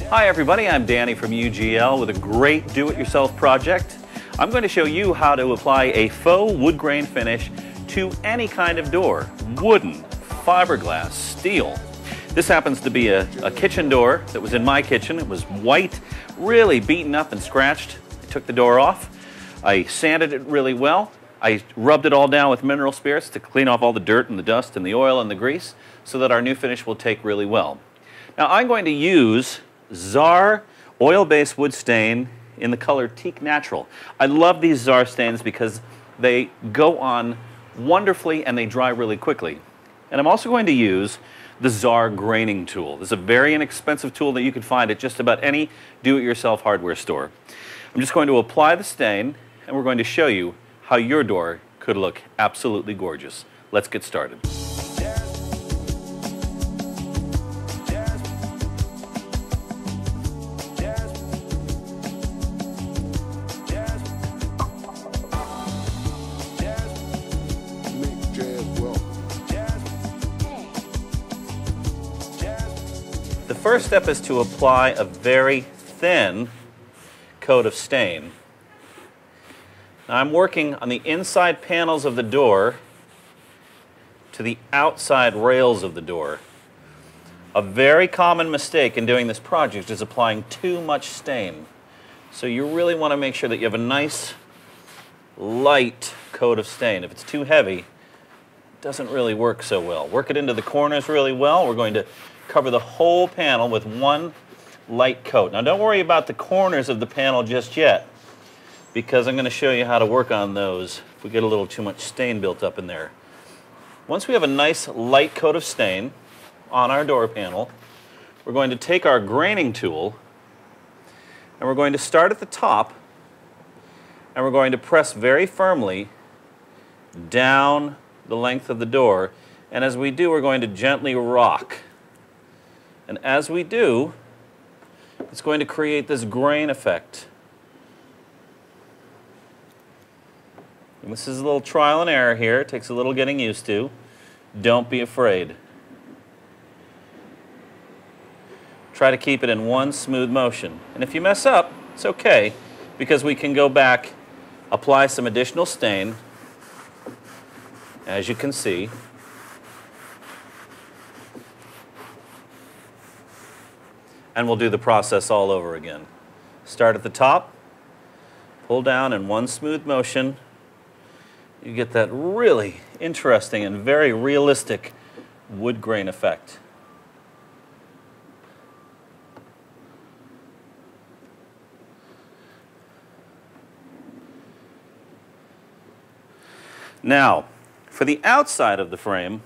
Hi everybody, I'm Danny from UGL with a great do-it-yourself project. I'm going to show you how to apply a faux wood grain finish to any kind of door, wooden, fiberglass, steel. This happens to be a kitchen door that was in my kitchen. It was white, really beaten up and scratched. I took the door off. I sanded it really well. I rubbed it all down with mineral spirits to clean off all the dirt and the dust and the oil and the grease so that our new finish will take really well. Now I'm going to use Czar oil-based wood stain in the color Teak Natural. I love these Czar stains because they go on wonderfully and they dry really quickly. And I'm also going to use the Czar graining tool. This is a very inexpensive tool that you can find at just about any do-it-yourself hardware store. I'm just going to apply the stain and we're going to show you how your door could look absolutely gorgeous. Let's get started. The first step is to apply a very thin coat of stain. Now I'm working on the inside panels of the door to the outside rails of the door. A very common mistake in doing this project is applying too much stain. So you really want to make sure that you have a nice light coat of stain. If it's too heavy, it doesn't really work so well. Work it into the corners really well. We're going to cover the whole panel with one light coat. Now don't worry about the corners of the panel just yet, because I'm going to show you how to work on those if we get a little too much stain built up in there. Once we have a nice light coat of stain on our door panel, we're going to take our graining tool and we're going to start at the top and we're going to press very firmly down the length of the door, and as we do we're going to gently rock. And as we do, it's going to create this grain effect. And this is a little trial and error here. It takes a little getting used to. Don't be afraid. Try to keep it in one smooth motion. And if you mess up, it's okay, because we can go back, apply some additional stain, as you can see. And we'll do the process all over again. Start at the top, pull down in one smooth motion. You get that really interesting and very realistic wood grain effect. Now, for the outside of the frame,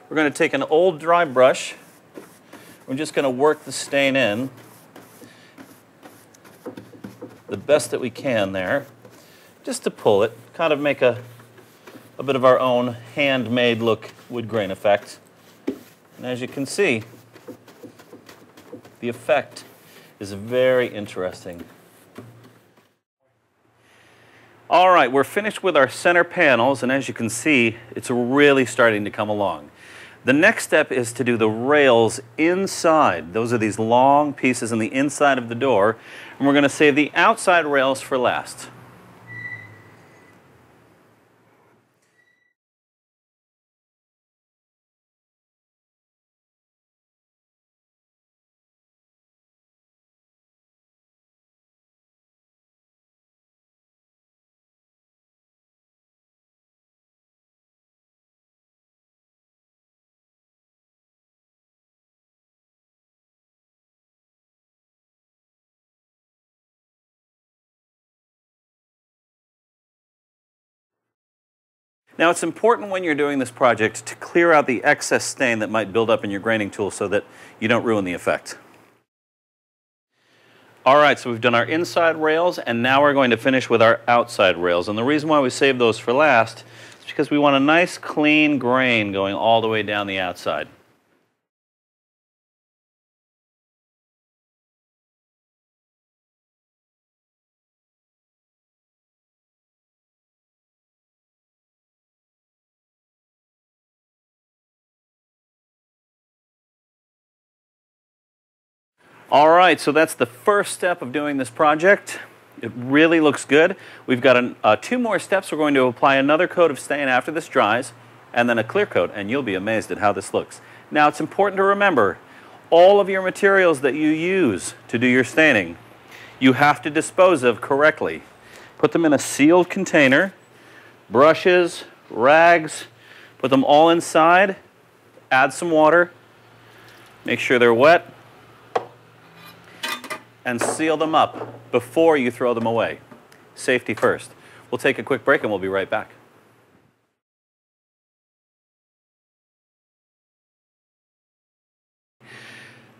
we're going to take an old dry brush. We're just going to work the stain in the best that we can there, just to pull it, kind of make a bit of our own handmade look wood grain effect. And as you can see, the effect is very interesting. All right, we're finished with our center panels, and as you can see, it's really starting to come along. The next step is to do the rails inside. Those are these long pieces in the inside of the door, and we're going to save the outside rails for last. Now it's important when you're doing this project to clear out the excess stain that might build up in your graining tool so that you don't ruin the effect. All right, so we've done our inside rails and now we're going to finish with our outside rails. And the reason why we save those for last is because we want a nice clean grain going all the way down the outside. All right, so that's the first step of doing this project. It really looks good. We've got 2 more steps. We're going to apply another coat of stain after this dries, and then a clear coat, and you'll be amazed at how this looks. Now, it's important to remember, all of your materials that you use to do your staining, you have to dispose of correctly. Put them in a sealed container, brushes, rags, put them all inside, add some water, make sure they're wet, and seal them up before you throw them away. Safety first. We'll take a quick break and we'll be right back.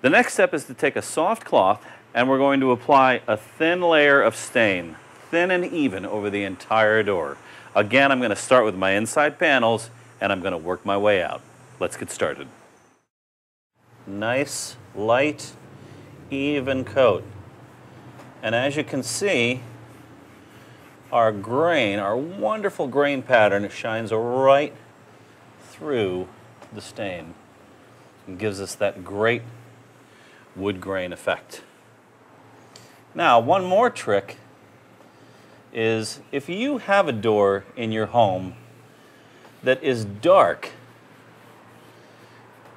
The next step is to take a soft cloth and we're going to apply a thin layer of stain, thin and even over the entire door. Again, I'm going to start with my inside panels and I'm going to work my way out. Let's get started. Nice, light, even coat. And as you can see, our grain, our wonderful grain pattern shines right through the stain and gives us that great wood grain effect. Now, one more trick is if you have a door in your home that is dark,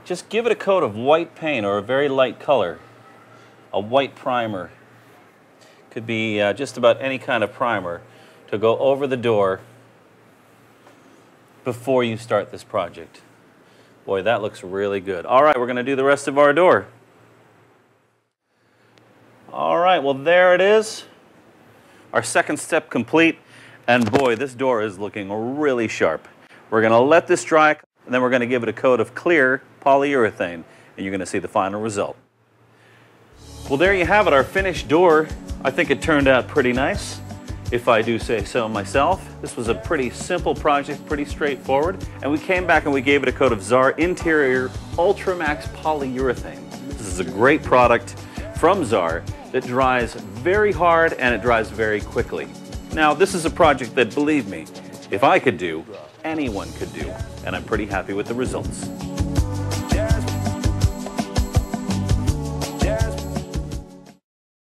just give it a coat of white paint or a very light color, a white primer. Could be just about any kind of primer to go over the door before you start this project. Boy, that looks really good. All right, we're going to do the rest of our door. All right, well, there it is. Our second step complete. And boy, this door is looking really sharp. We're going to let this dry, and then we're going to give it a coat of clear polyurethane, and you're going to see the final result. Well, there you have it, our finished door. I think it turned out pretty nice, if I do say so myself. This was a pretty simple project, pretty straightforward, and we came back and we gave it a coat of Czar Interior Ultramax Polyurethane. This is a great product from Czar that dries very hard and it dries very quickly. Now, this is a project that, believe me, if I could do, anyone could do, and I'm pretty happy with the results.